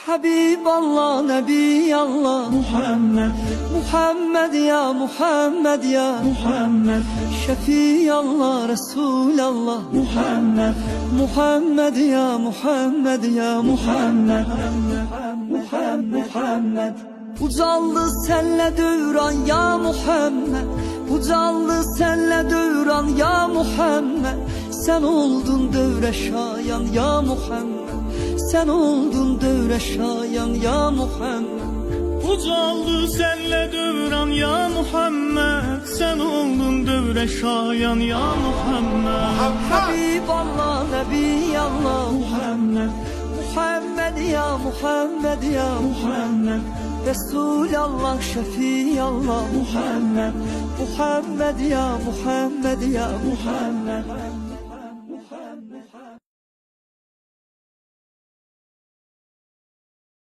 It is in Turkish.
Habiballah, Nebiyallah Muhammed, Muhammed ya Muhammed ya Muhammed, Şefiyallah, Resulallah Muhammed, Muhammed ya Muhammed ya Muhammed, Muhammed, Muhammed. Ucaldı senle dövran ya Muhammed, ucaldı senle dövran ya Muhammed. Sen oldun dövre şayan ya Muhammed, sen oldun dövre şayan ya Muhammed. Ucaldı senle dövran ya Muhammed, sen oldun dövre şayan ya Muhammed. Habiballah, Nebiyallah Muhammed, Muhammed ya Muhammed ya Muhammed, Resulallah, Şefiyallah Muhammed, Muhammed ya Muhammed ya Muhammed.